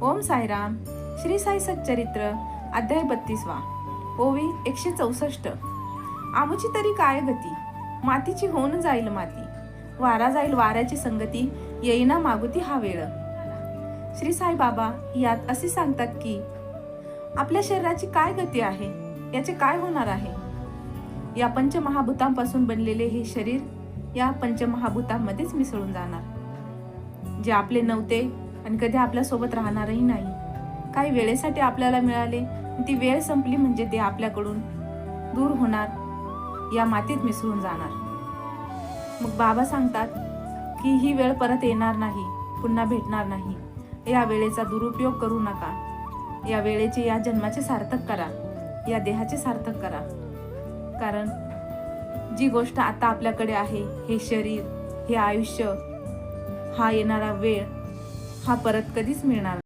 ओम साईराम. श्री साई सच्चरित्र अध्याय 32. ओवी 164. आमुची तरी काय गती, मातीची होऊन जाईल माती, वारा जाईल वाऱ्याची संगती, येईना मागुती हा वेळ. श्री साई बाबा यात असे सांगतात की आपल्या शरीराची काय गती आहे, याचे काय होणार आहे. या पंचमहाभूतांपासून बनलेले हे शरीर या पंचमहाभूतांमध्येच मिसळून जाणार, जे आपले नव्हते आणि कधी आपल्या सोबत राहणारही नाही. काही वेळेसाठी आपल्याला मिळाले, ती वेळ संपली म्हणजे ते आपल्याकडून दूर होणार, या मातीत मिसळून जाणार. मग बाबा सांगतात की ही वेळ परत येणार नाही, पुन्हा भेटणार नाही. या वेळेचा दुरुपयोग करू नका. या वेळेचे, या जन्माचे सार्थक करा, या देहाचे सार्थक करा. कारण जी गोष्ट आता आपल्याकडे आहे, हे शरीर, हे आयुष्य, हा येणारा वेळ, हा परत कधीच मिळणार नाही.